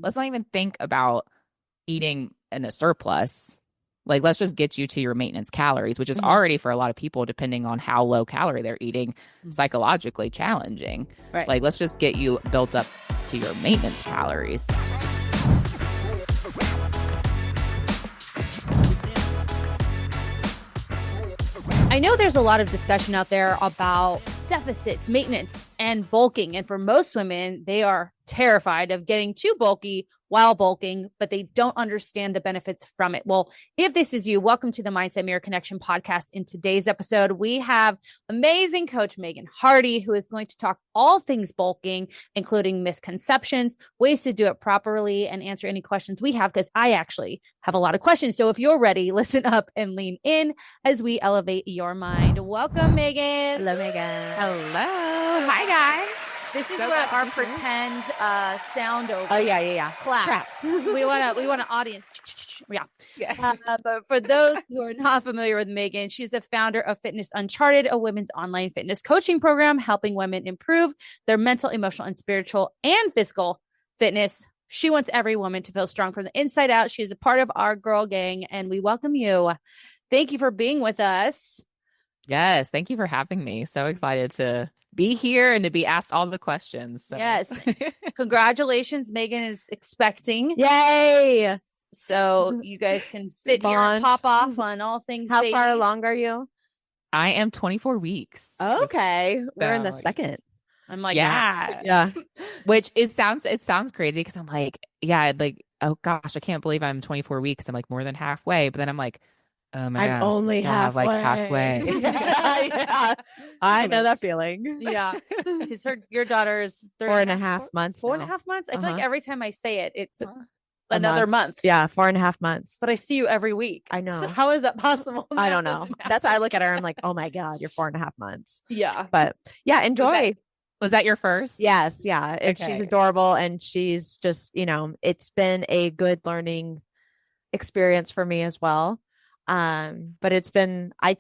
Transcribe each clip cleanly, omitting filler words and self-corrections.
let's not even think about eating in a surplus. Like, let's just get you to your maintenance calories, which is already for a lot of people, depending on how low calorie they're eating, psychologically challenging. Right. Like, let's just get you built up to your maintenance calories. I know there's a lot of discussion out there about deficits, maintenance, and bulking. And for most women, they are terrified of getting too bulky while bulking, but they don't understand the benefits from it. Well, if this is you, welcome to the Mindset Mirror Connection podcast. In today's episode, we have amazing coach Megan Hardy, who is going to talk all things bulking, including misconceptions, ways to do it properly, and answer any questions we have, because I actually have a lot of questions. So if you're ready, listen up and lean in as we elevate your mind. Welcome, Megan. Hello, Megan. Hello. Hi, guys. This is what our pretend sound over. Oh, yeah. Claps. we want an audience. Yeah. But for those who are not familiar with Megan, she's the founder of Fitness Uncharted, a women's online fitness coaching program helping women improve their mental, emotional, and spiritual and physical fitness. She wants every woman to feel strong from the inside out. She is a part of our girl gang, and we welcome you. Thank you for being with us. Yes. Thank you for having me. So excited to be here and to be asked all the questions. So. Yes. Congratulations. Megan is expecting. Yay. So you guys can sit here and pop off on all things. How baby. far along are you? I am 24 weeks. Okay. We're in the second. I'm like, yeah. Which it sounds crazy because I'm like, oh gosh, I can't believe I'm 24 weeks. I'm like more than halfway. But then I'm like, oh my gosh, only halfway. Yeah. I know that feeling. Yeah. Because your daughter is 4.5 months. 4.5 months. I feel like every time I say it, it's another month. Yeah, 4.5 months. But I see you every week. I know. So how is that possible? I don't know. That's why I look at her. I'm like, oh my God, you're 4.5 months. Yeah. But yeah, enjoy. Was that your first? Yes. Yeah. And Okay. she's adorable. And she's just, it's been a good learning experience for me as well. But it's been, I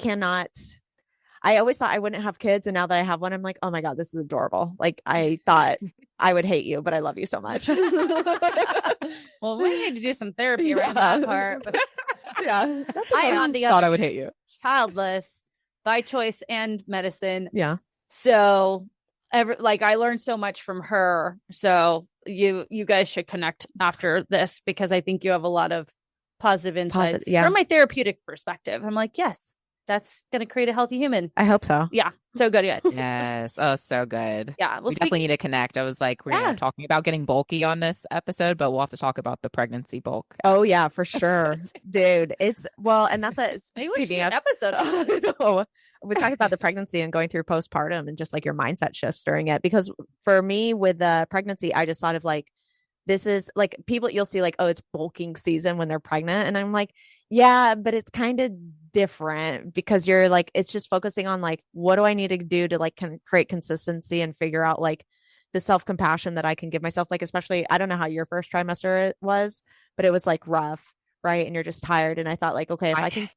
always thought I wouldn't have kids. And now that I have one, I'm like, oh my God, this is adorable. Like I thought I would hate you, but I love you so much. Well, we need to do some therapy around that part. But yeah. I on the thought other I would hate you. Childless by choice and medicine. Yeah. So I learned so much from her. So you guys should connect after this, because I think you have a lot of positive insights from my therapeutic perspective. I'm like, yes, that's going to create a healthy human. I hope so. Yeah. So good. Yeah. Yes. Oh, so good. Yeah. We definitely need to connect. I was like, we're talking about getting bulky on this episode, but we'll have to talk about the pregnancy bulk. Oh yeah, for sure. Dude, and that's speaking of episode. We talked about the pregnancy and going through postpartum and just like your mindset shifts during it. Because for me with the pregnancy, I just thought of like, this is like people you'll see like, oh, it's bulking season when they're pregnant. And I'm like, yeah, but it's kind of different because you're like, it's just focusing on like, what do I need to do to like create consistency and figure out like the self-compassion that I can give myself. Like, especially, I don't know how your first trimester was, but it was like rough. Right. And you're just tired. And I thought like, okay, if I can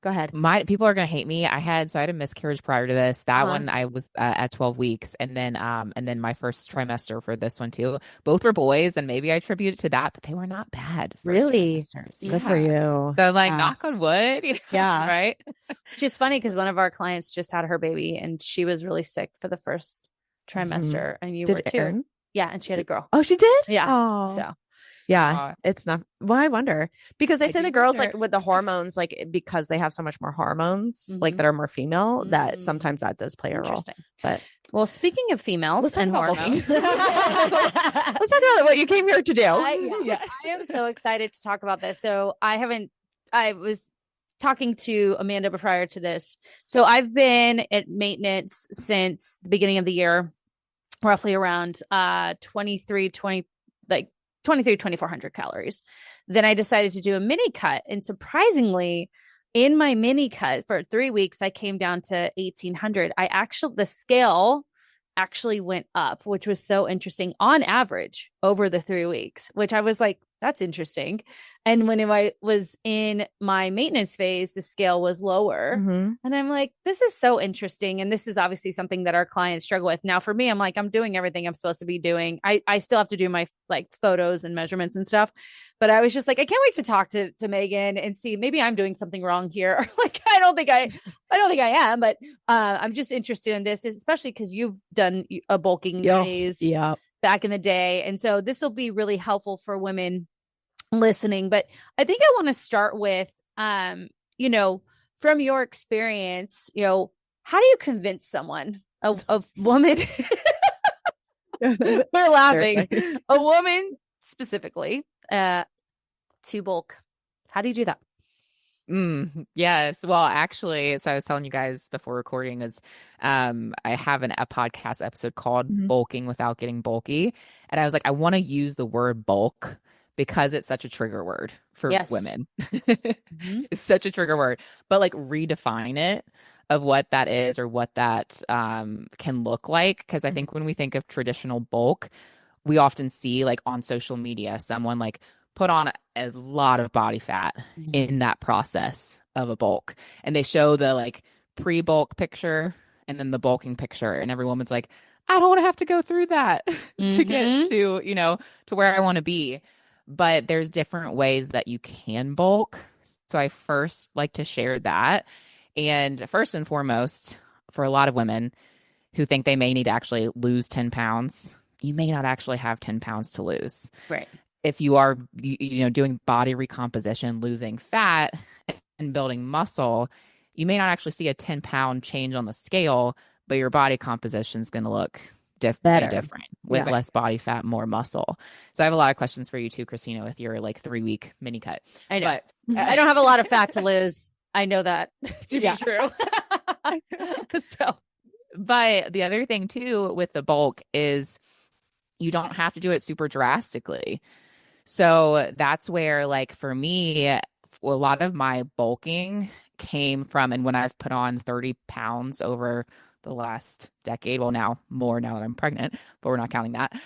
go ahead. People are going to hate me. I had a miscarriage prior to this. That one I was at 12 weeks. And then my first trimester for this one too. Both were boys, and maybe I attribute it to that, but they were not bad. Really? Good for you. So like knock on wood. Yeah. Right. Which is funny because one of our clients just had her baby and she was really sick for the first trimester and you were too. Erin? Yeah. And she had a girl. Oh, she did? Yeah. Oh. So. Yeah, it's not. Well, I wonder because they say the girls like with the hormones, like because they have so much more hormones, like that are more female, that sometimes that does play a role. But well, speaking of females and hormones, let's talk about what you came here to do. I am so excited to talk about this. So I was talking to Amanda prior to this. So I've been at maintenance since the beginning of the year, roughly around 2,400 calories. Then I decided to do a mini cut. And surprisingly, in my mini cut for 3 weeks, I came down to 1,800. The scale actually went up, which was so interesting on average over the 3 weeks, which I was like, That's interesting. And when I was in my maintenance phase, the scale was lower. Mhm. And I'm like, this is so interesting. And this is obviously something that our clients struggle with. Now, for me, I'm like, I'm doing everything I'm supposed to be doing. I still have to do my like photos and measurements and stuff. But I was just like, I can't wait to talk to Megan and see maybe I'm doing something wrong here. Like, I don't think I am, but I'm just interested in this, especially because you've done a bulking phase back in the day. And so this will be really helpful for women listening. But I think I want to start with, you know, from your experience, you know, how do you convince someone, a woman, we're laughing, a woman specifically, to bulk? How do you do that? Yes. Well, actually, so I was telling you guys before recording is I have a podcast episode called Bulking Without Getting Bulky. And I was like, I want to use the word bulk because it's such a trigger word for women. It's such a trigger word, but like redefine it of what that is or what that can look like. Because I think when we think of traditional bulk, we often see like on social media, someone like put on a lot of body fat in that process of a bulk. And they show the like pre-bulk picture and then the bulking picture. And every woman's like, I don't want to have to go through that to get to, you know, to where I want to be. But there's different ways that you can bulk. So I first like to share that. And first and foremost, for a lot of women who think they may need to actually lose 10 pounds, you may not actually have 10 pounds to lose. Right. If you are, you know, doing body recomposition, losing fat and building muscle, you may not actually see a 10-pound change on the scale, but your body composition is going to look different with less body fat, more muscle. So I have a lot of questions for you too, Christina, with your like 3-week mini cut. I know. But I don't have a lot of fat to lose. I know that to be true. So, but the other thing too with the bulk is you don't have to do it super drastically. So that's where, like, for me, a lot of my bulking came from, and when I've put on 30 pounds over the last decade, well, now more now that I'm pregnant, but we're not counting that.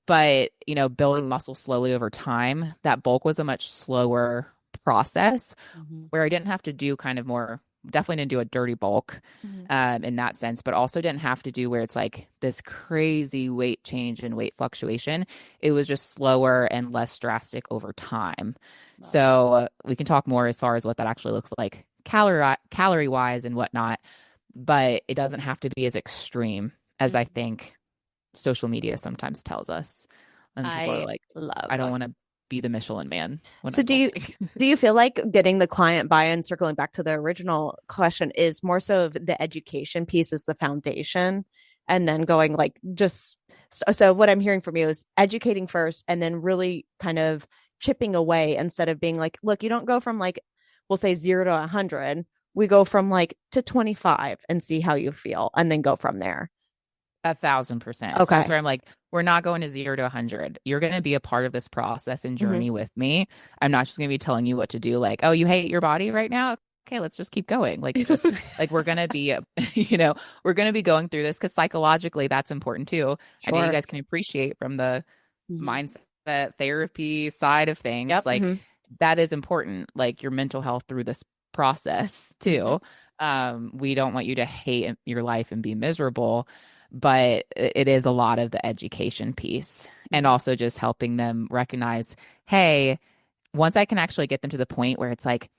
But, you know, building muscle slowly over time, that bulk was a much slower process where I didn't have to do kind of more, definitely didn't do a dirty bulk in that sense, but also didn't have to do where it's like this crazy weight change and weight fluctuation. It was just slower and less drastic over time. Wow. So we can talk more as far as what that actually looks like calorie wise and whatnot, but it doesn't have to be as extreme as I think social media sometimes tells us. And people are like, I don't want to be the Michelin man. So do you feel like getting the client buy-in, circling back to the original question, is more so of the education piece is the foundation, and then going like just so what I'm hearing from you is educating first and then really kind of chipping away instead of being like, look, you don't go from like, we'll say 0 to 100. We go from like to 25 and see how you feel and then go from there. 1,000%. Okay. That's where I'm like, we're not going to 0 to 100. You're going to be a part of this process and journey with me. I'm not just going to be telling you what to do. Like, oh, you hate your body right now? Okay, let's just keep going. Like, just like we're going to be, you know, we're going to be going through this because psychologically that's important too. Sure. I know you guys can appreciate from the mindset therapy side of things. Like that is important. Like your mental health through this process too. We don't want you to hate your life and be miserable. But it is a lot of the education piece and also just helping them recognize, hey, once I can actually get them to the point where it's like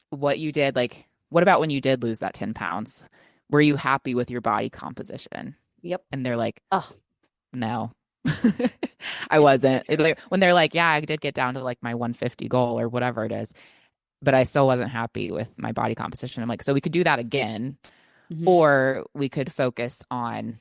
what you did, like, what about when you did lose that 10 pounds? Were you happy with your body composition? Yep. And they're like, oh, no, I wasn't. When they're like, yeah, I did get down to like my 150 goal or whatever it is, but I still wasn't happy with my body composition. I'm like, so we could do that again, or we could focus on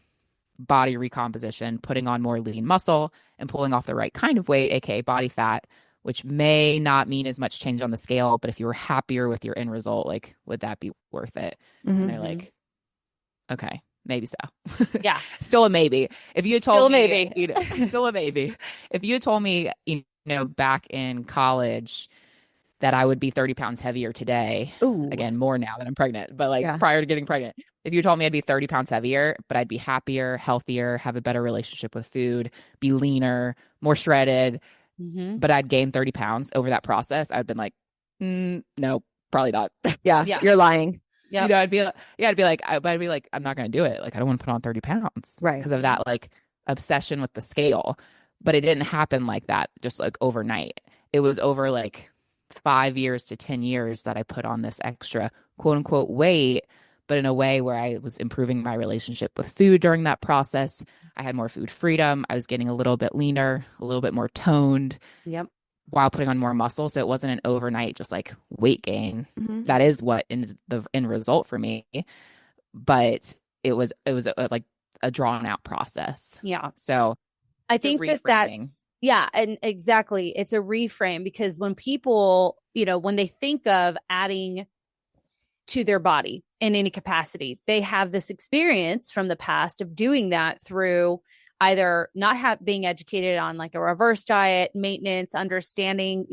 body recomposition, putting on more lean muscle and pulling off the right kind of weight, aka body fat, which may not mean as much change on the scale, but if you were happier with your end result, like, would that be worth it? And they're like, okay, maybe so. Yeah. Still a maybe. If you had told me, maybe. You know, still a maybe. If you had told me, you know, back in college that I would be 30 pounds heavier today, again, more now that I'm pregnant, but like prior to getting pregnant, if you told me I'd be 30 pounds heavier, but I'd be happier, healthier, have a better relationship with food, be leaner, more shredded, but I'd gained 30 pounds over that process, I'd been like, no, probably not. Yeah, you're lying. Yeah. You know, I'd be like, I'm not going to do it. Like, I don't want to put on 30 pounds Right. because of that, like, obsession with the scale. But it didn't happen like that, just like overnight. It was over like 5 years to 10 years that I put on this extra quote unquote weight, but in a way where I was improving my relationship with food during that process. I had more food freedom. I was getting a little bit leaner, a little bit more toned. Yep. While putting on more muscle. So it wasn't an overnight just like weight gain. That is what in the end result for me. But it was like a drawn out process. Yeah. So I think that's and exactly. It's a reframe, because when people, when they think of adding to their body in any capacity, they have this experience from the past of doing that through either not being educated on like a reverse diet, maintenance, understanding,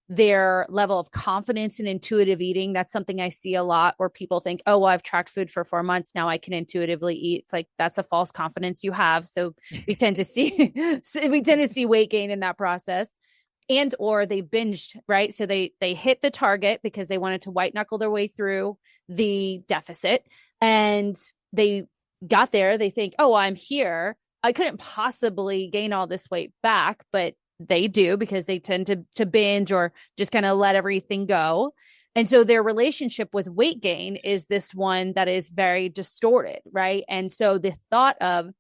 their level of confidence in intuitive eating. That's something I see a lot, where people think, oh, well, I've tracked food for 4 months. Now I can intuitively eat. It's like, that's a false confidence you have. So we tend to see, weight gain in that process. And, or they binged, right? So they hit the target because they wanted to white knuckle their way through the deficit, and they got there. They think, oh, well, I'm here. I couldn't possibly gain all this weight back, but they do, because they tend to binge or just kind of let everything go. And so their relationship with weight gain is this one that is very distorted, right? And so the thought of,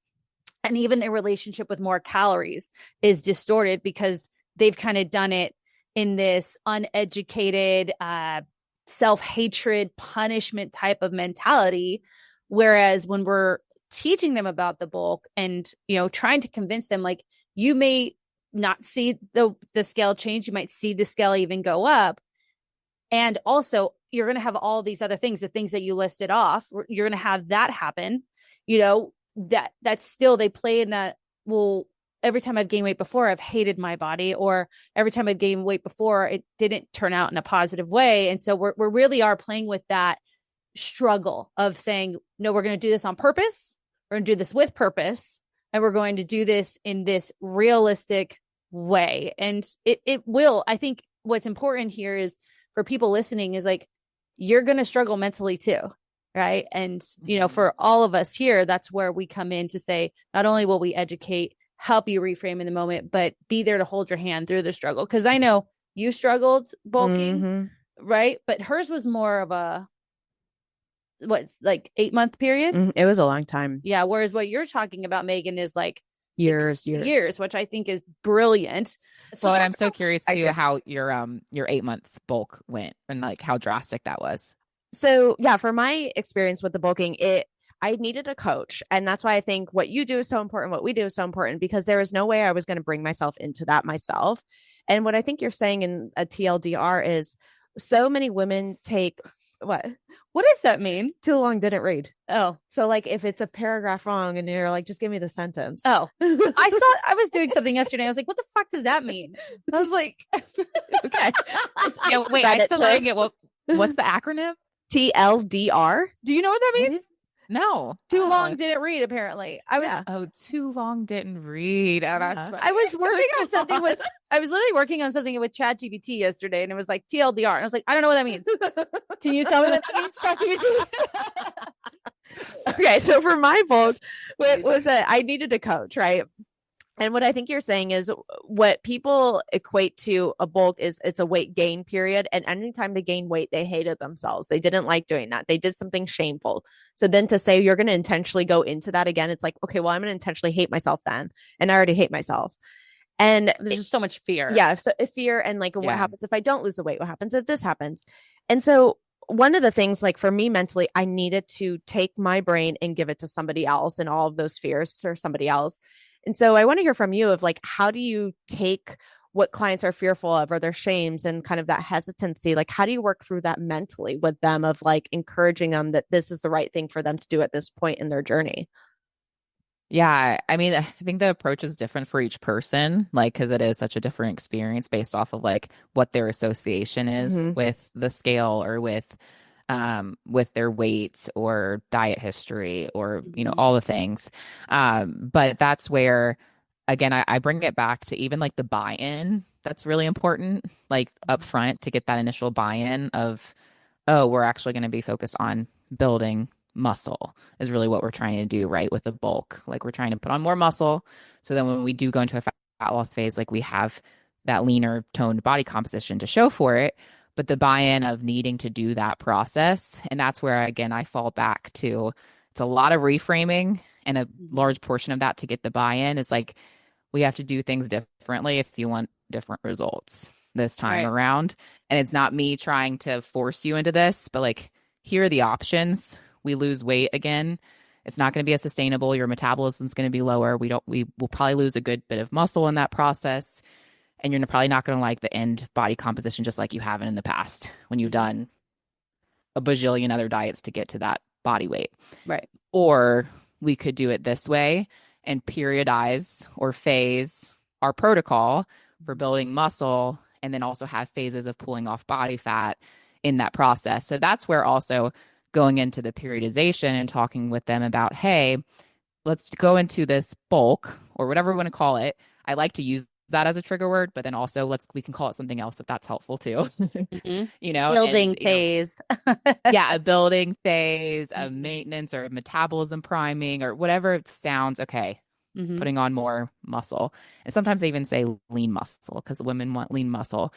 and even their relationship with more calories is distorted, because they've kind of done it in this uneducated, self-hatred, punishment type of mentality. Whereas when we're teaching them about the bulk and, trying to convince them, like, you may not see the scale change, you might see the scale even go up. And also you're going to have all these other things, the things that you listed off, you're going to have that happen, that's still, they play in that, well, every time I've gained weight before, I've hated my body, or every time I've gained weight before, it didn't turn out in a positive way. And so we really are playing with that struggle of saying, no, we're going to do this on purpose. We're going to do this with purpose, and we're going to do this in this realistic way. And it will, I think what's important here is for people listening is like, you're going to struggle mentally too. Right. And, for all of us here, that's where we come in to say, not only will we educate, help you reframe in the moment, but be there to hold your hand through the struggle. Cause I know you struggled bulking, right? But hers was more of a, 8-month period? It was a long time. Yeah. Whereas what you're talking about, Megan, is like years, which I think is brilliant. So and I'm so curious too how your 8-month bulk went and like how drastic that was. So yeah, for my experience with the bulking, I needed a coach. And that's why I think what you do is so important. What we do is so important, because there was no way I was going to bring myself into that myself. And what I think you're saying in a TLDR is so many women take what does that mean? Too long, didn't read. Oh, so like if it's a paragraph wrong and you're like, just give me the sentence. Oh, I was doing something yesterday. I was like, what the fuck does that mean? I was like, okay. Yeah, wait, I still don't get what's the acronym? TLDR. Do you know what that means? No. Too long didn't read, apparently. Too long didn't read. Oh, that's I was working on something I was literally working on something with ChatGPT yesterday, and it was like TLDR. And I was like, I don't know what that means. Can you tell me what that means, ChatGPT? Okay, so for my bulk, it was I needed a coach, right? And what I think you're saying is what people equate to a bulk is it's a weight gain period. And anytime they gain weight, they hated themselves. They didn't like doing that. They did something shameful. So then to say you're going to intentionally go into that again, it's like, okay, well, I'm going to intentionally hate myself then. And I already hate myself. And there's just so much fear. Yeah. So fear and like, what happens if I don't lose the weight? What happens if this happens? And so one of the things, like for me mentally, I needed to take my brain and give it to somebody else and all of those fears or somebody else. And so I want to hear from you of like, how do you take what clients are fearful of or their shames and kind of that hesitancy? Like, how do you work through that mentally with them of like encouraging them that this is the right thing for them to do at this point in their journey? Yeah. I mean, I think the approach is different for each person, like, because it is such a different experience based off of like what their association is with the scale or with their weight or diet history or, all the things. But that's where again, I bring it back to even like the buy-in. That's really important, like up front to get that initial buy-in of, oh, we're actually going to be focused on building muscle is really what we're trying to do, right? With the bulk, like we're trying to put on more muscle. So then when we do go into a fat loss phase, like we have that leaner toned body composition to show for it, but the buy-in of needing to do that process. And that's where, again, I fall back to, it's a lot of reframing, and a large portion of that to get the buy-in is like, we have to do things differently if you want different results this time around. And it's not me trying to force you into this, but like, here are the options. We lose weight again. It's not going to be as sustainable. Your metabolism is going to be lower. We will probably lose a good bit of muscle in that process. And you're probably not going to like the end body composition just like you haven't in the past when you've done a bajillion other diets to get to that body weight. Right. Or we could do it this way and periodize or phase our protocol for building muscle, and then also have phases of pulling off body fat in that process. So that's where also going into the periodization and talking with them about, hey, let's go into this bulk or whatever we want to call it. I like to use that as a trigger word, but then also we can call it something else if that's helpful too. You know, building phase. Yeah, a building phase, a maintenance or metabolism priming or whatever it sounds okay. Putting on more muscle. And sometimes they even say lean muscle because women want lean muscle.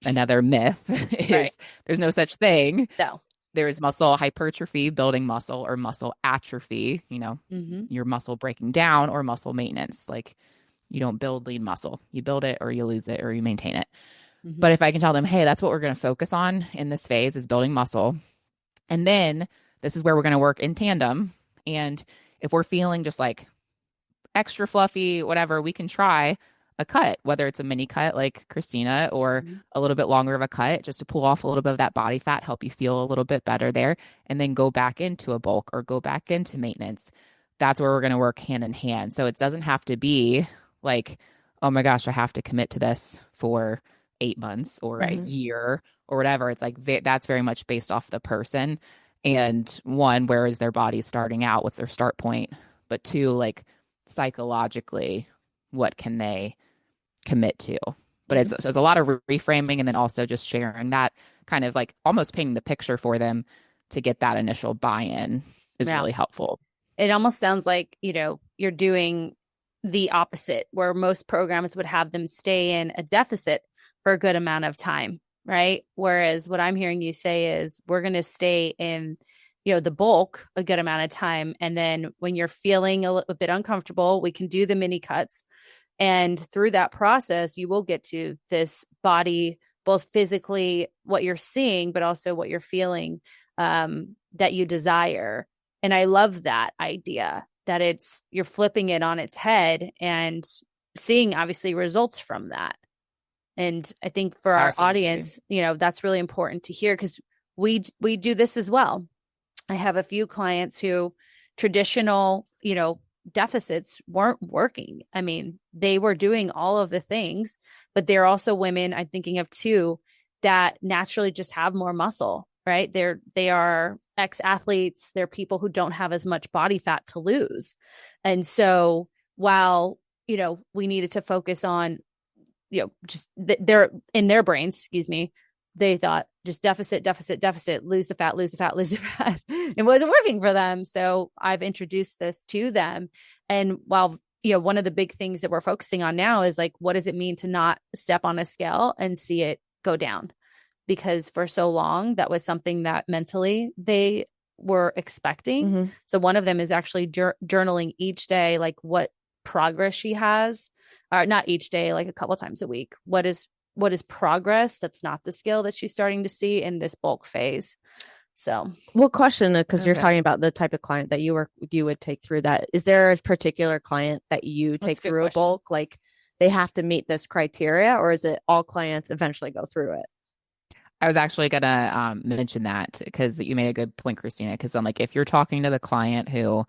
Another myth is there's no such thing. No. There is muscle hypertrophy, building muscle, or muscle atrophy, you know, your muscle breaking down, or muscle maintenance. Like, you don't build lean muscle. You build it or you lose it or you maintain it. But if I can tell them, hey, that's what we're going to focus on in this phase is building muscle. And then this is where we're going to work in tandem. And if we're feeling just like extra fluffy, whatever, we can try a cut, whether it's a mini cut like Christina or a little bit longer of a cut just to pull off a little bit of that body fat, help you feel a little bit better there, and then go back into a bulk or go back into maintenance. That's where we're going to work hand in hand. So it doesn't have to be like, oh my gosh, I have to commit to this for 8 months or a year or whatever. It's like that's very much based off the person. And one, where is their body starting out? What's their start point? But two, like psychologically, what can they commit to? But it's a lot of reframing, and then also just sharing that, kind of like almost painting the picture for them to get that initial buy-in is really helpful. It almost sounds like, you know, you're doing the opposite, where most programs would have them stay in a deficit for a good amount of time, right? Whereas what I'm hearing you say is we're going to stay in, you know, the bulk a good amount of time. And then when you're feeling a little bit uncomfortable, we can do the mini cuts. And through that process, you will get to this body, both physically, what you're seeing, but also what you're feeling that you desire. And I love that idea that you're flipping it on its head and seeing obviously results from that. And I think for our audience, you know, that's really important to hear, because we do this as well. I have a few clients who traditional, you know, deficits weren't working. I mean, they were doing all of the things, but they're also women, I'm thinking of two, that naturally just have more muscle, right? They are ex-athletes. They're people who don't have as much body fat to lose. And so while, you know, we needed to focus on, you know, just they're in their brains, excuse me, they thought just deficit, lose the fat. It wasn't working for them. So I've introduced this to them. And while, you know, one of the big things that we're focusing on now is like, what does it mean to not step on a scale and see it go down? Because for so long, that was something that mentally they were expecting. So one of them is actually journaling each day, like what progress she has, or not each day, like a couple times a week. What is progress that's not the skill that she's starting to see in this bulk phase. So what question, because you're talking about the type of client that you would take through that, is there a particular client that you take through a bulk, like they have to meet this criteria, or is it all clients eventually go through it? I was actually going to mention that because you made a good point, Christina, because I'm like, if you're talking to the client who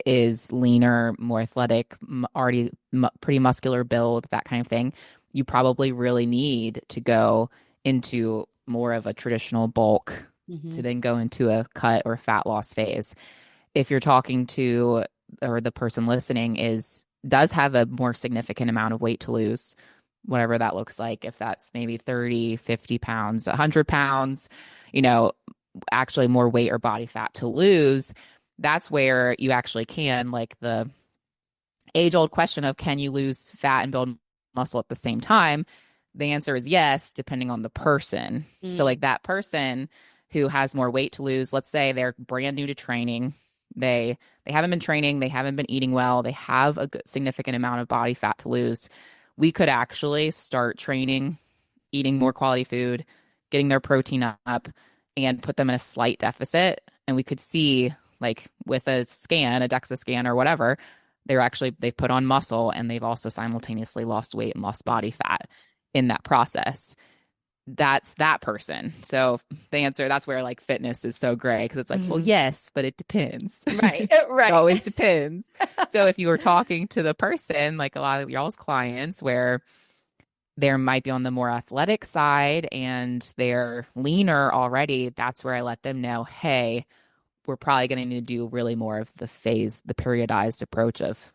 is leaner, more athletic, already pretty muscular build, that kind of thing, you probably really need to go into more of a traditional bulk to then go into a cut or fat loss phase. If you're talking to, or the person listening is does have a more significant amount of weight to lose, whatever that looks like, if that's maybe 30, 50 pounds, 100 pounds, actually more weight or body fat to lose, that's where you actually can, like the age old question of can you lose fat and build muscle at the same time? The answer is yes, depending on the person. So like that person who has more weight to lose, let's say they're brand new to training. They haven't been training, they haven't been eating well, they have a good, significant amount of body fat to lose. We could actually start training, eating more quality food, getting their protein up, and put them in a slight deficit. And we could see, like with a scan, a DEXA scan or whatever, they've put on muscle and they've also simultaneously lost weight and lost body fat in that process. That's that person. So the answer, that's where like fitness is so great, because it's like, well, yes, but it depends. Right. It always depends. So if you were talking to the person, like a lot of y'all's clients, where there might be on the more athletic side and they're leaner already, that's where I let them know, hey, we're probably going to need to do really more of the periodized approach of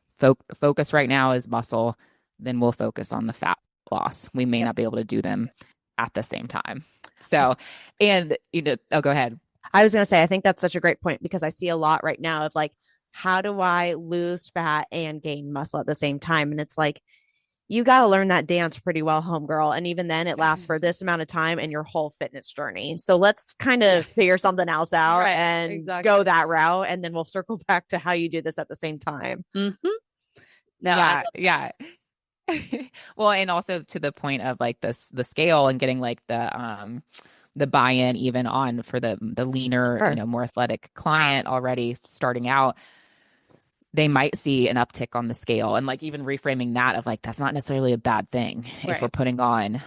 focus right now is muscle, then we'll focus on the fat loss. We may not be able to do them at the same time. So, and go ahead. I was going to say, I think that's such a great point, because I see a lot right now of like, how do I lose fat and gain muscle at the same time? And it's like, you got to learn that dance pretty well, homegirl. And even then it lasts for this amount of time and your whole fitness journey. So let's kind of figure something else out and go that route. And then we'll circle back to how you do this at the same time. Yeah. Well, and also to the point of like the scale and getting like the buy-in even on for the leaner, more athletic client already starting out, they might see an uptick on the scale, and like even reframing that of like, that's not necessarily a bad thing if we're putting on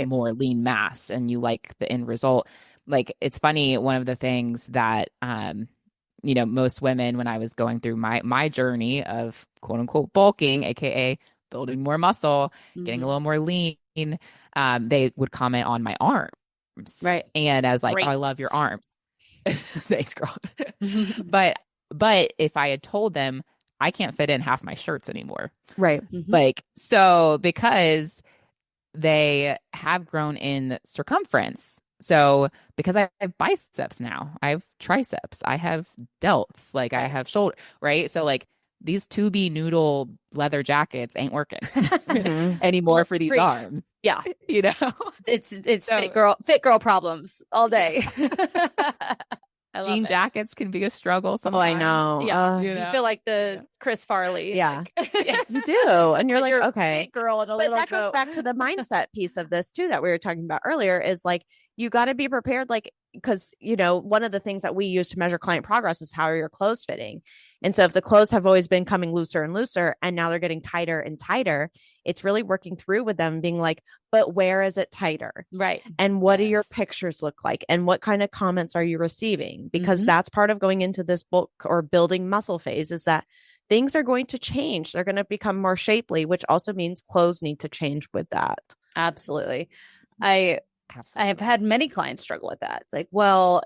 more lean mass and you like the end result. Like, it's funny, one of the things that most women, when I was going through my journey of quote unquote bulking, aka building more muscle, getting a little more lean, they would comment on my arms. Right. And I was like, oh, I love your arms. Thanks, girl. But if I had told them I can't fit in half my shirts anymore. Right. Like, so because they have grown in circumference. So because I have biceps now, I have triceps, I have delts, like I have shoulder, right? So like these 2B noodle leather jackets ain't working anymore for these arms. Yeah. It's So, fit girl problems all day. Jean jackets can be a struggle sometimes. Oh, I know. Yeah. You feel like the Chris Farley. Yeah. Like, yes, you do. And you're like, okay. Girl in a But little that goes back to the mindset piece of this too, that we were talking about earlier, is like, you got to be prepared, like, because, one of the things that we use to measure client progress is how are your clothes fitting. And so if the clothes have always been coming looser and looser, and now they're getting tighter and tighter, it's really working through with them being like, but where is it tighter? Right. And what do your pictures look like? And what kind of comments are you receiving? Because that's part of going into this bulk or building muscle phase, is that things are going to change. They're going to become more shapely, which also means clothes need to change with that. Absolutely. I have had many clients struggle with that. It's like, well,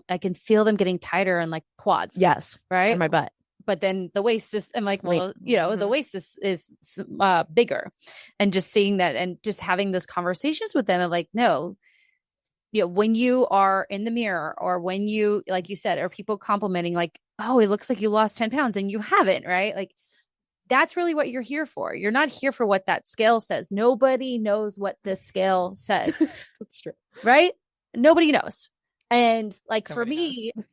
I can feel them getting tighter in like quads. Yes. Right. In my butt. But then the waist is, I'm like, well, the waist is bigger, and just seeing that and just having those conversations with them of like, no, when you are in the mirror, or when you, like you said, are people complimenting like, oh, it looks like you lost 10 pounds and you haven't, right? Like, that's really what you're here for. You're not here for what that scale says. Nobody knows what the scale says. That's true. Right? Nobody knows. And like, Nobody for me, knows.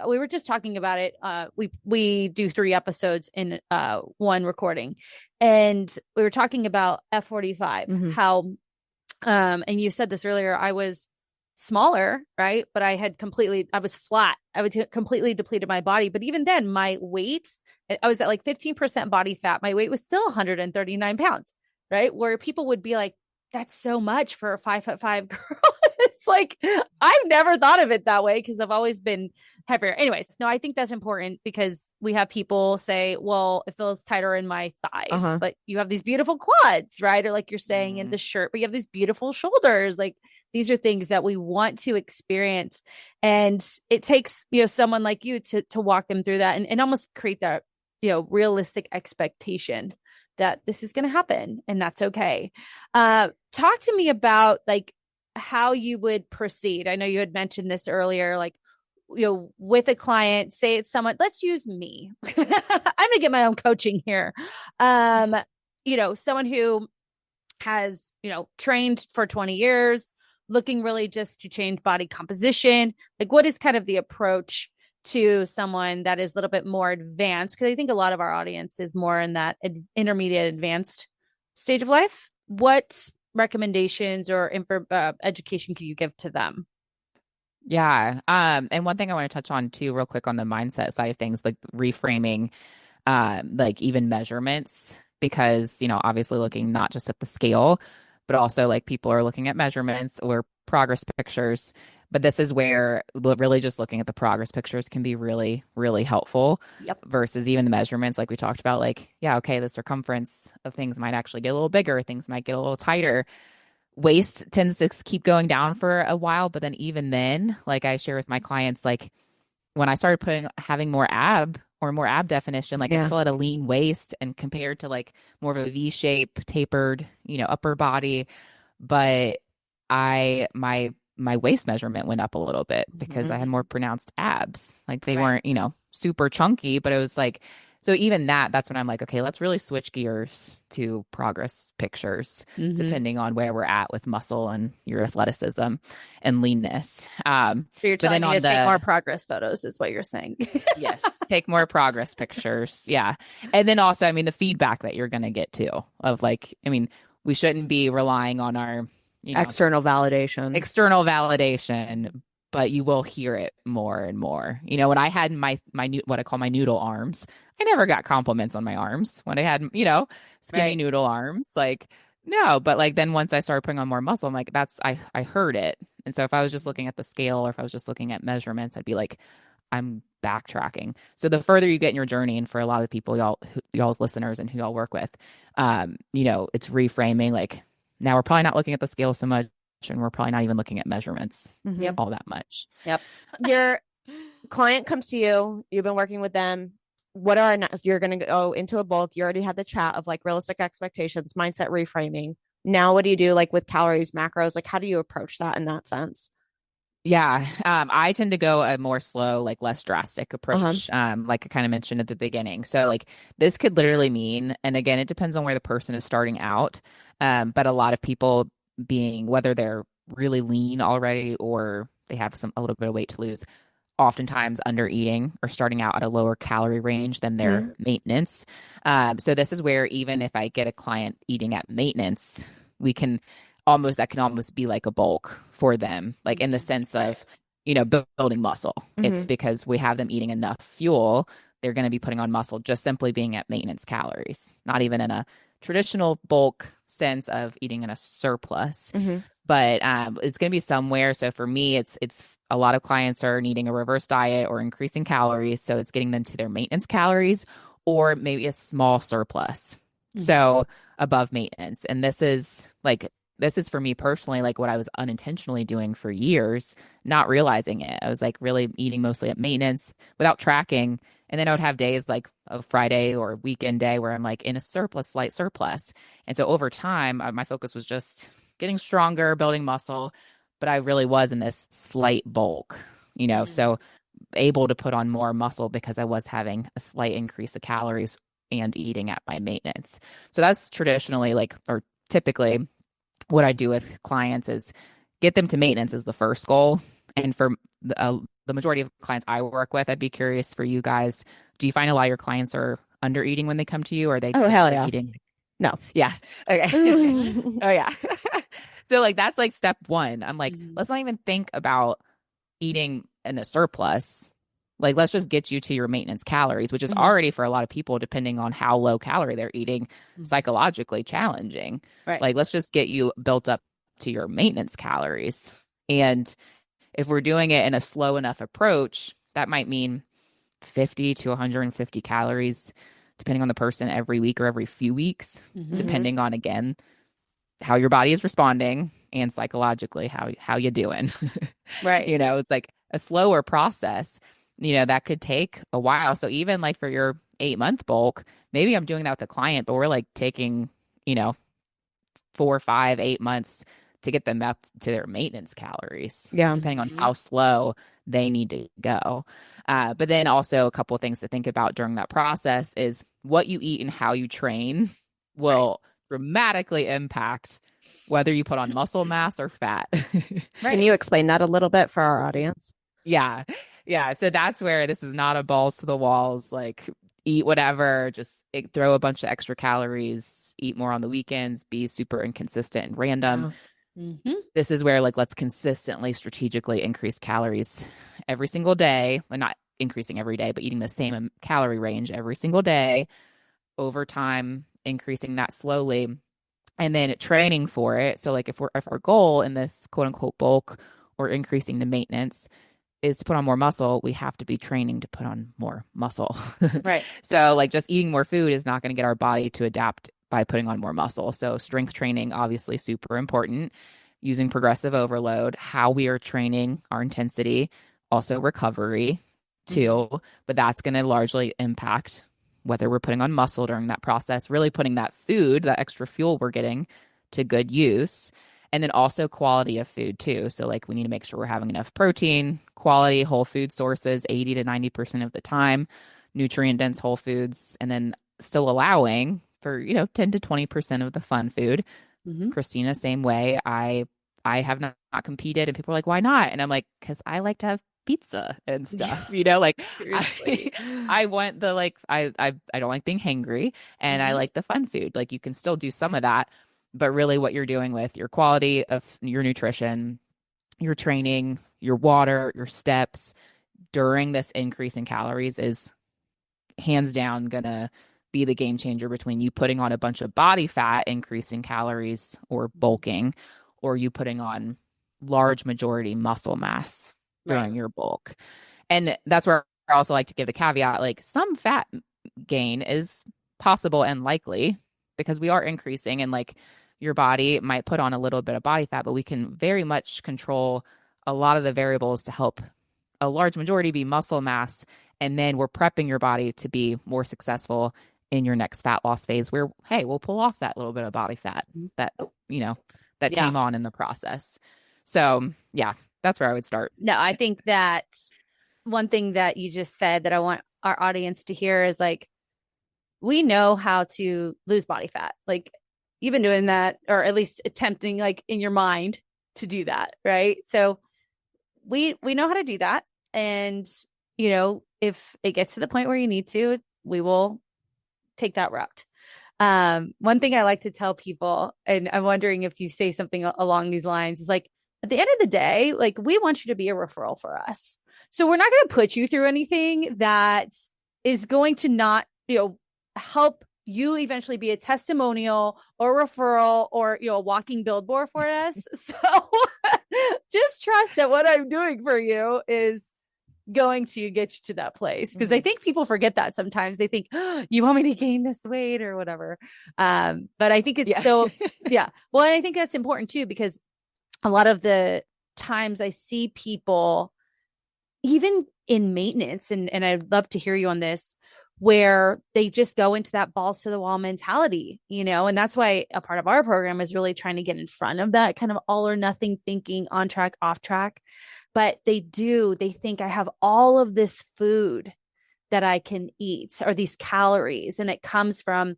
we were just talking about it. We do 3 episodes in one recording, and we were talking about F45, how, and you said this earlier, I was smaller, right? But I was flat. I would completely depleted my body. But even then, my weight, I was at like 15% body fat. My weight was still 139 pounds, right? Where people would be like, that's so much for a 5'5" girl. It's like, I've never thought of it that way, because I've always been heavier. Anyways, no, I think that's important, because we have people say, well, it feels tighter in my thighs, but you have these beautiful quads, right? Or like you're saying in the shirt, but you have these beautiful shoulders. Like, these are things that we want to experience. And it takes, someone like you to walk them through that and almost create that realistic expectation that this is going to happen, and that's okay. Talk to me about like how you would proceed. I know you had mentioned this earlier, like, with a client, say it's someone, let's use me. I'm going to get my own coaching here. Someone who has, trained for 20 years, looking really just to change body composition. Like, what is kind of the approach to someone that is a little bit more advanced? Because I think a lot of our audience is more in that intermediate advanced stage of life. What recommendations or education can you give to them? Yeah. And one thing I want to touch on too, real quick on the mindset side of things, like reframing, like even measurements, because, obviously looking not just at the scale, but also like people are looking at measurements or progress pictures. But this is where really just looking at the progress pictures can be really, really helpful. Yep. Versus even the measurements, like we talked about, like, yeah, okay, the circumference of things might actually get a little bigger, things might get a little tighter. Waist tends to keep going down for a while, but then even then, like I share with my clients, like when I started having more ab definition, like I still had a lean waist and compared to like more of a V shape, tapered, upper body, but my waist measurement went up a little bit because I had more pronounced abs. Like they weren't, super chunky, but it was like, so even that's when I'm like, okay, let's really switch gears to progress pictures, depending on where we're at with muscle and your athleticism and leanness. So you're telling me to take more progress photos is what you're saying. Yes, take more progress pictures. Yeah. And then also, the feedback that you're going to get too of like, we shouldn't be relying on our external validation, but you will hear it more and more. When I had my what I call my noodle arms, I never got compliments on my arms. When I had, skinny noodle arms, like, no, but like then once I started putting on more muscle, I'm like, I heard it. And so if I was just looking at the scale or if I was just looking at measurements, I'd be like, I'm backtracking. So the further you get in your journey, and for a lot of people, y'all's listeners and who y'all work with, it's reframing. Like now we're probably not looking at the scale so much, and we're probably not even looking at measurements all that much. Yep. Your client comes to you, you've been working with them. What are next? You're going to go into a bulk. You already had the chat of like realistic expectations, mindset reframing. Now, what do you do like with calories, macros? Like, how do you approach that in that sense? Yeah. I tend to go a more slow, like less drastic approach. Like I kind of mentioned at the beginning. So like this could literally mean, and again, it depends on where the person is starting out. But a lot of people whether they're really lean already or they have a little bit of weight to lose, oftentimes under eating or starting out at a lower calorie range than their maintenance. So this is where even if I get a client eating at maintenance, that can almost be like a bulk for them, like in the sense of, building muscle. It's because we have them eating enough fuel. They're going to be putting on muscle just simply being at maintenance calories, not even in a traditional bulk sense of eating in a surplus. But it's going to be somewhere. So for me, it's a lot of clients are needing a reverse diet or increasing calories. So it's getting them to their maintenance calories or maybe a small surplus. So above maintenance. And this is for me personally, like what I was unintentionally doing for years, not realizing it. I was like really eating mostly at maintenance without tracking. And then I would have days like a Friday or weekend day where I'm like in a slight surplus. And so over time, my focus was just getting stronger, building muscle, but I really was in this slight bulk, so able to put on more muscle because I was having a slight increase of calories and eating at my maintenance. So that's traditionally or typically what I do with clients is get them to maintenance as the first goal. And for the majority of clients I work with, I'd be curious for you guys, do you find a lot of your clients are under eating when they come to you, or are they hell yeah. eating? No. Yeah. Okay. Oh yeah. So like, that's like step one. I'm like, let's not even think about eating in a surplus. Like, let's just get you to your maintenance calories, which is already for a lot of people, depending on how low calorie they're eating, psychologically challenging. Right. Like, let's just get you built up to your maintenance calories. And if we're doing it in a slow enough approach, that might mean 50 to 150 calories, depending on the person, every week or every few weeks, depending on, again, how your body is responding and psychologically how you doing. Right. It's like a slower process, that could take a while. So even like for your 8-month bulk, maybe I'm doing that with a client, but we're like taking, 4, 5, 8 months to get them up to their maintenance calories, Yeah. depending on how slow they need to go. But then also a couple of things to think about during that process is what you eat and how you train will dramatically impact whether you put on muscle mass or fat. Can you explain that a little bit for our audience? Yeah. Yeah. So that's where this is not a balls to the walls, like eat whatever, just throw a bunch of extra calories, eat more on the weekends, be super inconsistent and random. This is where like let's consistently strategically increase calories every single day. Well, not increasing every day, but eating the same calorie range every single day over time, increasing that slowly, and then training for it. So like if our goal in this quote unquote bulk or increasing the maintenance is to put on more muscle, we have to be training to put on more muscle. Right. So like just eating more food is not going to get our body to adapt by putting on more muscle. So strength training, obviously super important. Using progressive overload, how we are training, our intensity, also recovery too. But that's going to largely impact whether we're putting on muscle during that process, really putting that food, that extra fuel we're getting, to good use. And then also quality of food too. So like we need to make sure we're having enough protein, quality whole food sources 80 to 90% of the time, nutrient dense whole foods, and then still allowing for, 10 to 20% of the fun food. Christina, same way. I have not competed, and people are like, why not? And I'm like, because I like to have pizza and stuff, like I want the like I don't like being hangry, and I like the fun food. Like you can still do some of that, but really what you're doing with your quality of your nutrition, your training, your water, your steps during this increase in calories is hands down gonna be the game changer between you putting on a bunch of body fat, increasing calories or bulking, or you putting on large majority muscle mass during your bulk. And that's where I also like to give the caveat, like some fat gain is possible and likely because we are increasing, and like your body might put on a little bit of body fat, but we can very much control a lot of the variables to help a large majority be muscle mass. And then we're prepping your body to be more successful in your next fat loss phase where, hey, we'll pull off that little bit of body fat that, that came on in the process. So yeah, that's where I would start. No, I think that one thing that you just said that I want our audience to hear is like, we know how to lose body fat. Like you've been doing that, or at least attempting like in your mind to do that. Right. So we know how to do that. And, if it gets to the point where you need to, we will take that route. One thing I like to tell people, and I'm wondering if you say something along these lines, is like, at the end of the day, like we want you to be a referral for us. So we're not going to put you through anything that is going to not, help you eventually be a testimonial or referral or, a walking billboard for us. So just trust that what I'm doing for you is going to get you to that place. Because I think people forget that sometimes. They think, oh, you want me to gain this weight or whatever. But I think it's so, yeah. Well, and I think that's important too, because a lot of the times I see people, even in maintenance, and I'd love to hear you on this, where they just go into that balls to the wall mentality, and that's why a part of our program is really trying to get in front of that kind of all or nothing thinking, on track, off track. But they think I have all of this food that I can eat or these calories. And it comes from,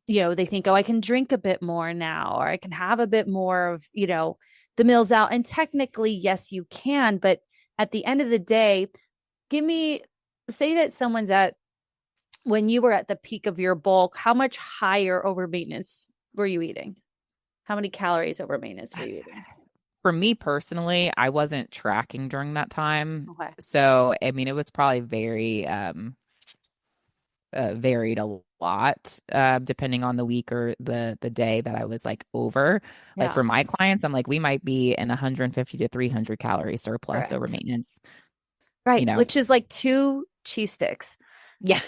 they think, oh, I can drink a bit more now, or I can have a bit more of, the meals out. And technically, yes, you can. But at the end of the day, say that someone's when you were at the peak of your bulk, how much higher over maintenance were you eating? How many calories over maintenance were you eating? For me personally, I wasn't tracking during that time. Okay. So, I mean, it was probably very varied a lot depending on the week or the day that I was like over. Yeah. Like for my clients, I'm like, we might be in 150 to 300 calorie surplus over maintenance. Right. Which is like 2 cheese sticks. Yeah.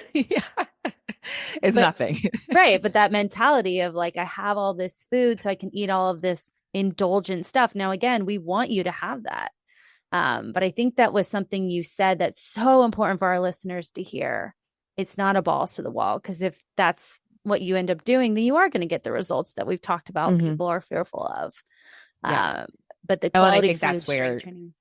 It's nothing. Right. But that mentality of like, I have all this food so I can eat all of this indulgent stuff. Now, again, we want you to have that. But I think that was something you said that's so important for our listeners to hear, it's not a balls to the wall, because if that's what you end up doing, then you are going to get the results that we've talked about people are fearful of. Yeah. But the Oh, and I quality think food that's where strength training.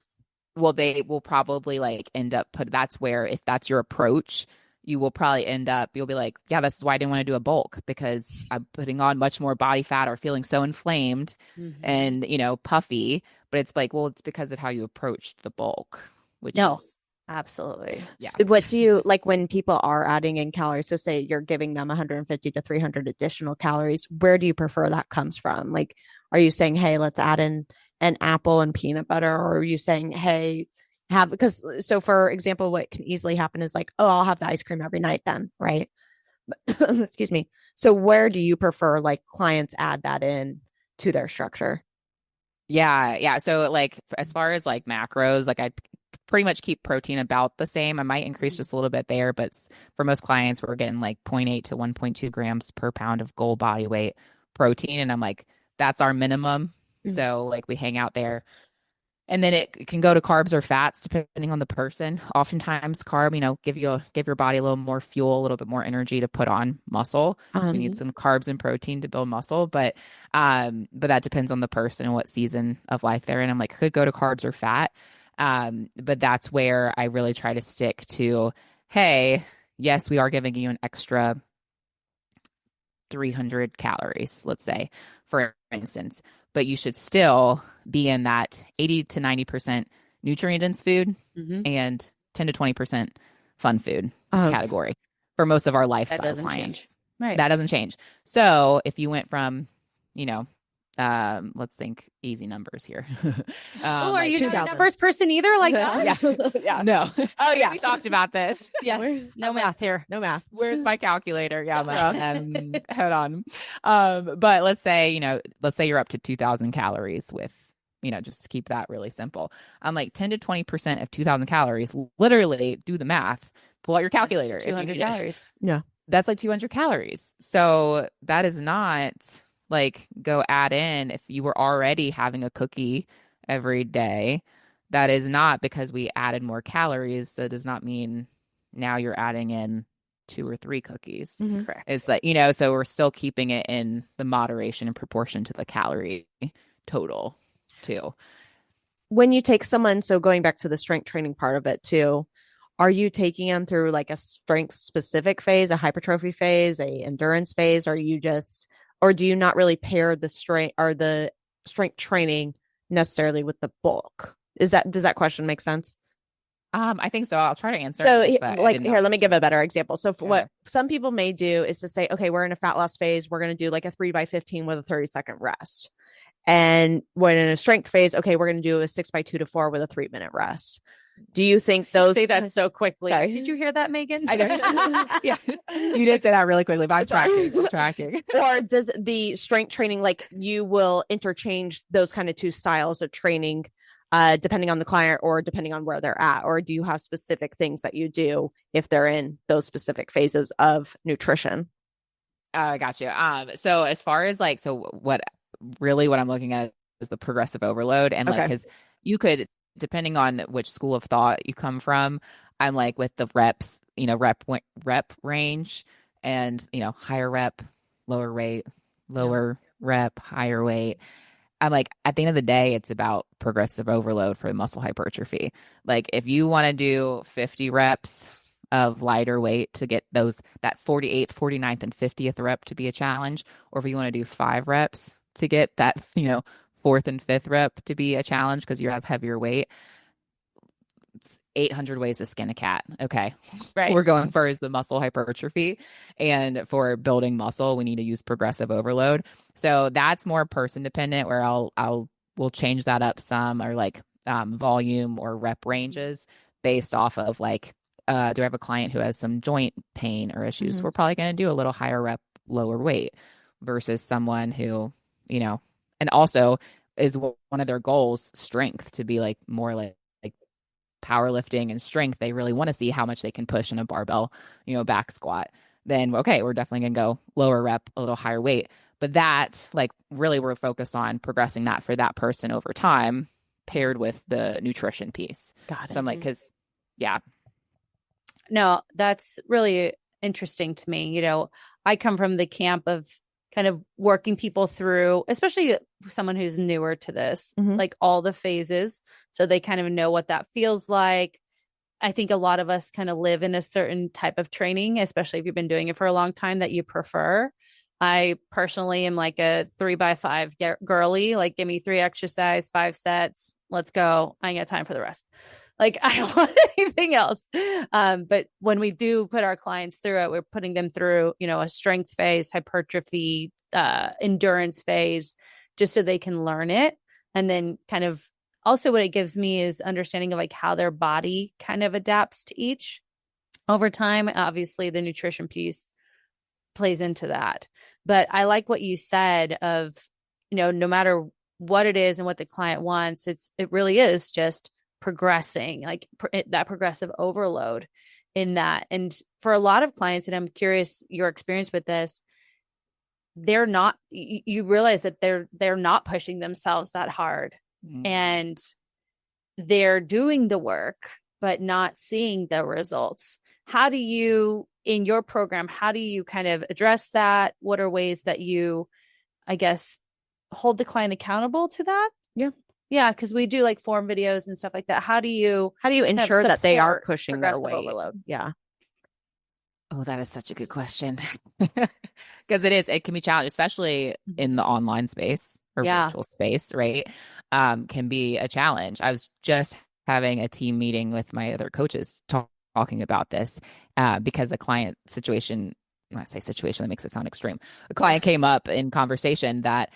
well, they will probably like end up that's where if that's your approach, you will probably end up you'll be like, yeah, that's why I didn't want to do a bulk, because I'm putting on much more body fat or feeling so inflamed and puffy. But it's like, well, it's because of how you approached the bulk, which is absolutely. yeah. So what do you like when people are adding in calories? So say you're giving them 150 to 300 additional calories. Where do you prefer that comes from? Like, are you saying, hey, let's add in an apple and peanut butter? Or are you saying, hey, because so for example, what can easily happen is like, oh, I'll have the ice cream every night then, right? Excuse me. So where do you prefer like clients add that in to their structure? Yeah. So like as far as like macros, like I pretty much keep protein about the same. I might increase just a little bit there, but for most clients, we're getting like 0.8 to 1.2 grams per pound of goal body weight protein. And I'm like, that's our minimum. So like we hang out there. And then it can go to carbs or fats depending on the person. Oftentimes carb, give your body a little more fuel, a little bit more energy to put on muscle. So we need some carbs and protein to build muscle. But that depends on the person and what season of life they're in. I'm like, could go to carbs or fat. But that's where I really try to stick to, hey, yes, we are giving you an extra 300 calories, let's say, for instance, but you should still be in that 80 to 90% nutrient dense food and 10 to 20% fun food category for most of our lifestyle clients. Change. Right. That doesn't change. So if you went from, let's think easy numbers here. Are like you not a numbers person either? Like yeah. No. Oh yeah. We talked about this. Yes. No math here. No math. Where's my calculator? Yeah. Hold on. But let's say you're up to 2,000 calories with, just to keep that really simple. I'm like 10 to 20% of 2,000 calories, literally do the math, pull out your calculator. 200 calories. Yeah. That's like 200 calories. So that is not like go add in if you were already having a cookie every day. That is not because we added more calories. That does not mean now you're adding in 2 or 3 cookies. Correct. It's like, so we're still keeping it in the moderation and proportion to the calorie total too. When you take someone, so going back to the strength training part of it too, are you taking them through like a strength specific phase, a hypertrophy phase, a endurance phase? Or do you not really pair the strength or the strength training necessarily with the bulk? Does that question make sense? I think so. I'll try to answer. So like here, let me give a better example. So what some people may do is to say, okay, we're in a fat loss phase. We're going to do like a 3x15 with a 30-second rest. And when in a strength phase, okay, we're going to do a 6x2 to 4 with a 3-minute rest. Do you think those say that so quickly? Sorry. Did you hear that, Megan? I know. Yeah, you did say that really quickly, but I'm tracking. Or does the strength training, like you will interchange those kind of two styles of training depending on the client or depending on where they're at? Or do you have specific things that you do if they're in those specific phases of nutrition? I got you. So as far as like, what I'm looking at is the progressive overload. And like, because you could, depending on which school of thought you come from, I'm like with the reps, rep range and, higher rep, lower weight, lower rep, higher weight. I'm like, at the end of the day, it's about progressive overload for muscle hypertrophy. Like if you want to do 50 reps of lighter weight to get that 48th, 49th, and 50th rep to be a challenge, or if you want to do 5 reps to get that, 4th and 5th rep to be a challenge because you have heavier weight. 800 ways to skin a cat. Okay. Right. We're going for is the muscle hypertrophy. And for building muscle, we need to use progressive overload. So that's more person dependent where we'll change that up some or like volume or rep ranges based off of like, do I have a client who has some joint pain or issues? We're probably going to do a little higher rep, lower weight versus someone who, and also is one of their goals, strength, to be like more like powerlifting and strength. They really want to see how much they can push in a barbell, back squat. Then, okay, we're definitely going to go lower rep, a little higher weight. But that, like, really we're focused on progressing that for that person over time paired with the nutrition piece. Got it. So I'm like, because, yeah. No, that's really interesting to me. I come from the camp of kind of working people through, especially someone who's newer to this, like all the phases, so they kind of know what that feels like. I think a lot of us kind of live in a certain type of training, especially if you've been doing it for a long time, that you prefer. I personally am like a 3x5 girly, like give me 3 exercise, 5 sets. Let's go. I ain't got time for the rest. Like I don't want anything else. But when we do put our clients through it, we're putting them through, a strength phase, hypertrophy, endurance phase, just so they can learn it. And then kind of also what it gives me is understanding of like how their body kind of adapts to each over time. Obviously the nutrition piece plays into that, but I like what you said of, no matter what it is and what the client wants, it really is just progressing, like that progressive overload in that. And for a lot of clients, and I'm curious your experience with this, they're not, you realize that they're not pushing themselves that hard, and they're doing the work, but not seeing the results. How do you, in your program, how do you kind of address that? What are ways that you, I guess, hold the client accountable to that? Yeah, because we do like form videos and stuff like that. How do you ensure that they are pushing their weight? Overload? Yeah. Oh, that is such a good question. Because it can be challenging, especially in the online space or virtual space, right? Can be a challenge. I was just having a team meeting with my other coaches talking about this because a client situation, when I say situation, that makes it sound extreme. A client came up in conversation that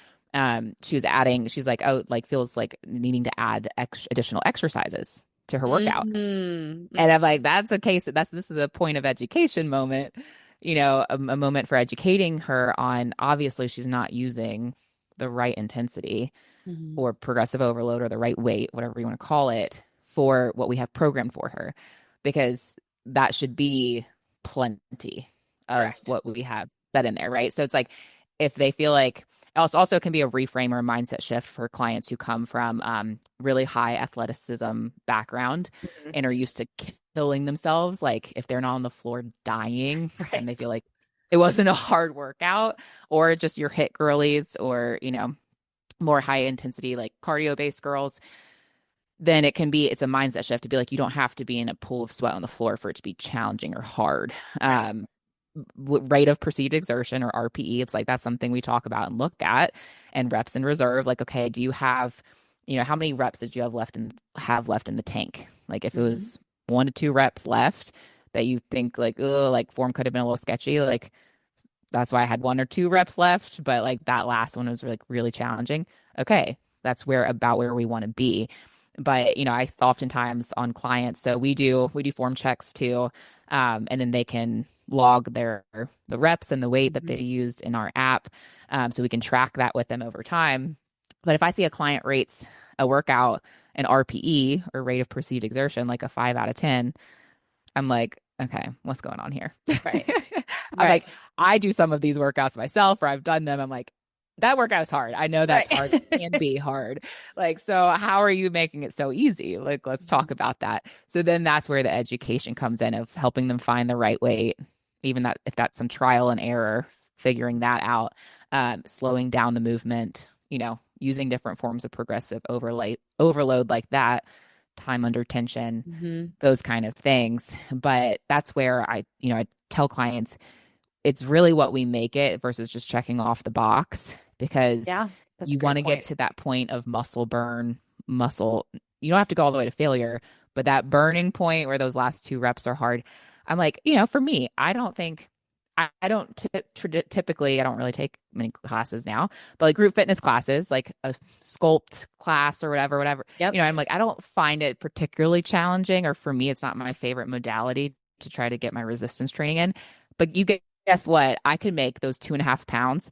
she's like, oh, like feels like needing to add additional exercises to her workout. And I'm like, that's a case this is a point of education moment, a moment for educating her on, obviously she's not using the right intensity or progressive overload or the right weight, whatever you want to call it, for what we have programmed for her, because that should be plenty of what we have set in there. Right. So it's like, if they feel like, also can be a reframe or a mindset shift for clients who come from really high athleticism background and are used to killing themselves. Like if they're not on the floor dying and they feel like it wasn't a hard workout, or just your hit girlies, or, more high intensity, like cardio based girls, then it's a mindset shift to be like, you don't have to be in a pool of sweat on the floor for it to be challenging or hard. Rate of perceived exertion, or RPE, it's like, that's something we talk about and look at. And reps in reserve, like, okay, do you have, how many reps did you have left in the tank? Like if it was 1 to 2 reps left that you think like, oh, like form could have been a little sketchy, like that's why I had 1 or 2 reps left, but like that last one was really challenging. Okay, that's where we want to be. But I oftentimes on clients, so we do form checks too, and then they can log the reps and the weight that they used in our app, so we can track that with them over time. But if I see a client rates a workout an RPE, or rate of perceived exertion, like a 5 out of 10, I'm like, okay, what's going on here? Right. I'm like, I do some of these workouts myself, or I've done them. I'm like, that workout is hard. I know that's hard. It can be hard. Like, so how are you making it so easy? Like, let's talk about that. So then that's where the education comes in, of helping them find the right weight, even that if that's some trial and error, figuring that out, slowing down the movement, using different forms of progressive overload like that, time under tension, those kind of things. But that's where I tell clients, it's really what we make it versus just checking off the box, because you want to get to that point of muscle burn. You don't have to go all the way to failure, but that burning point where those last 2 reps are hard. I'm like, for me, I don't think, I don't typically, I don't really take many classes now, but like group fitness classes, like a sculpt class or whatever. I'm like, I don't find it particularly challenging, or for me, it's not my favorite modality to try to get my resistance training in. But guess what? I could make those 2.5 pounds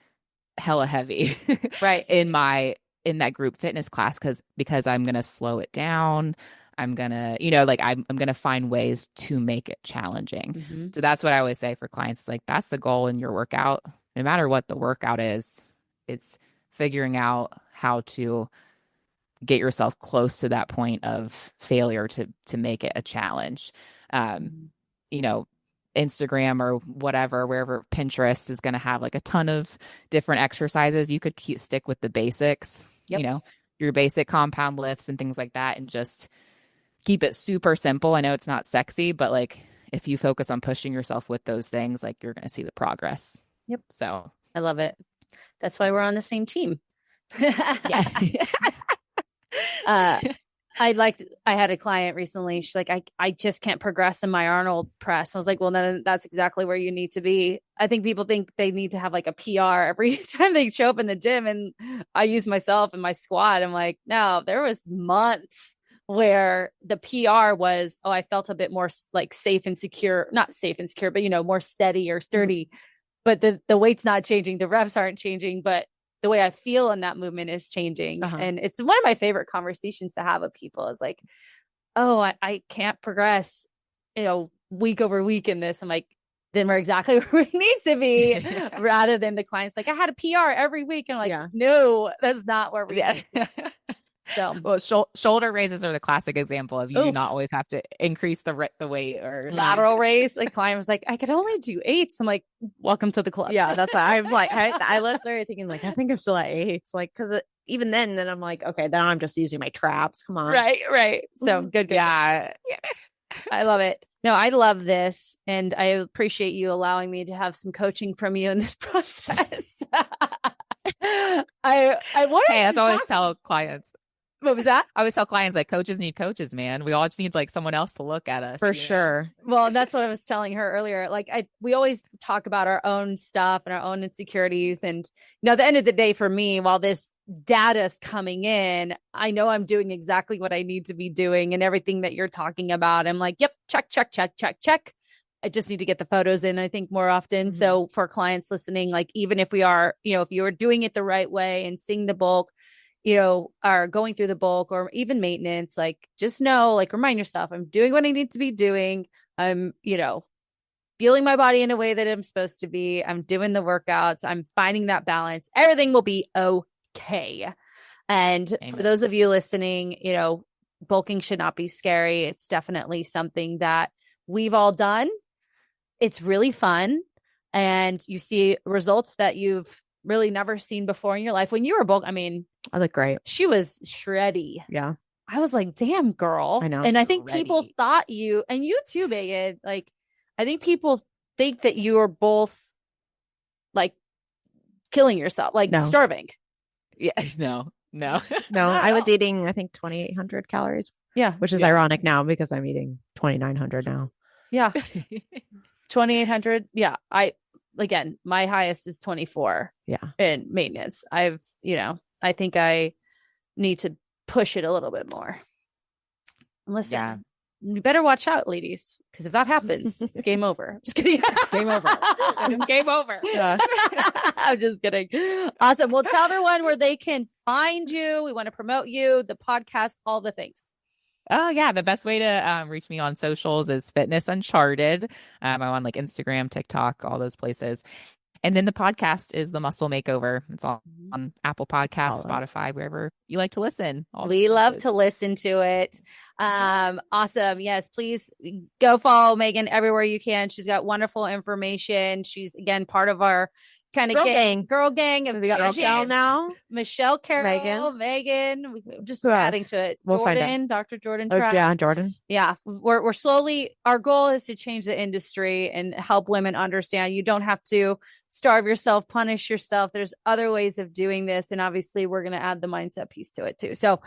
hella heavy, right, in that group fitness class, because I'm gonna slow it down. I'm gonna, I'm gonna find ways to make it challenging. So that's what I always say for clients. Like, that's the goal in your workout, no matter what the workout is. It's figuring out how to get yourself close to that point of failure to make it a challenge. Instagram or whatever, wherever, Pinterest is going to have like a ton of different exercises. You could stick with the basics, Yep. you know, your basic compound lifts and things like that, and just keep it super simple. I know it's not sexy, but like if you focus on pushing yourself with those things, like you're going to see the progress. Yep. So I love it. That's why we're on the same team. yeah. I had a client recently. She's like, I just can't progress in my Arnold press. I was like, well, then that's exactly where you need to be. I think people think they need to have like a PR every time they show up in the gym. And I use myself and my squat. I'm like, no, there was months where the PR was, I felt a bit more like safe and secure, not safe and secure, but more steady or sturdy. But the weight's not changing. The reps aren't changing, but the way I feel in that movement is changing. And it's one of my favorite conversations to have with people is like, I can't progress, week over week in this. I'm like, then we're exactly where we need to be rather than the clients like, I had a PR every week. And I'm like, no, that's not where we need to be. So, well, shoulder raises are the classic example of you do not always have to increase the weight or lateral raise. Like client was like, I could only do 8s. I'm like, welcome to the club. Yeah, that's why I'm like, I was there thinking like, I think I'm still at 8s. Like, because even then I'm like, okay, then I'm just using my traps. Come on, right. So good. Yeah, I love it. No, I love this, and I appreciate you allowing me to have some coaching from you in this process. I always tell clients. What was that? I always tell clients like coaches need coaches, man. We all just need like someone else to look at us. For sure. Well, that's what I was telling her earlier. Like we always talk about our own stuff and our own insecurities. And at the end of the day, for me, while this data is coming in, I know I'm doing exactly what I need to be doing, and everything that you're talking about, I'm like, yep, check. I just need to get the photos in, I think, more often. Mm-hmm. So for clients listening, like even if we are, if you are doing it the right way and seeing the bulk, are going through the bulk or even maintenance, like just know, like remind yourself, I'm doing what I need to be doing. I'm, feeling my body in a way that I'm supposed to be. I'm doing the workouts. I'm finding that balance. Everything will be okay. And Amen. For those of you listening, bulking should not be scary. It's definitely something that we've all done. It's really fun. And you see results that you've really never seen before in your life. When you were bulk, I mean, I look great. She was shreddy. Yeah. I was like, damn, girl. I know. And I think people thought you, and you too, Megan, like, I think people think that you are both like killing yourself, like starving. Yeah. No. I was eating, I think 2,800 calories. Yeah. Which is ironic now because I'm eating 2,900 now. Yeah. 2,800. Yeah. Again, my highest is 24. Yeah. In maintenance. I think I need to push it a little bit more. Listen, you better watch out, ladies, because if that happens, it's game over. Just kidding. Game over. It's game over. Yeah. I'm just kidding. Awesome. Well, tell everyone where they can find you. We want to promote you, the podcast, all the things. Oh, yeah. The best way to reach me on socials is Fitness Uncharted. I'm on like Instagram, TikTok, all those places. And then the podcast is The Muscle Makeover. It's all on Apple Podcasts, Spotify, wherever you like to listen. We love to listen to it. Awesome. Yes, please go follow Megan everywhere you can. She's got wonderful information. She's, again, part of our kind of girl gang. We got Michelle now. Michelle, Carol, Megan. Just adding to it. We'll Jordan, Dr. Jordan. Jordan. Yeah, we're slowly. Our goal is to change the industry and help women understand you don't have to starve yourself, punish yourself. There's other ways of doing this, and obviously, we're going to add the mindset piece to it too. So,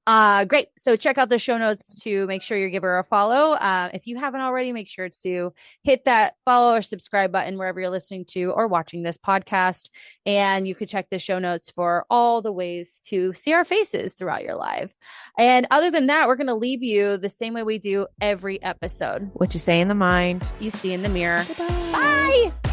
great. So check out the show notes to make sure you give her a follow. If you haven't already, make sure to hit that follow or subscribe button wherever you're listening to or watching this podcast. And you could check the show notes for all the ways to see our faces throughout your life. And other than that, we're going to leave you the same way we do every episode. What you say in the mind, you see in the mirror. Bye. Bye.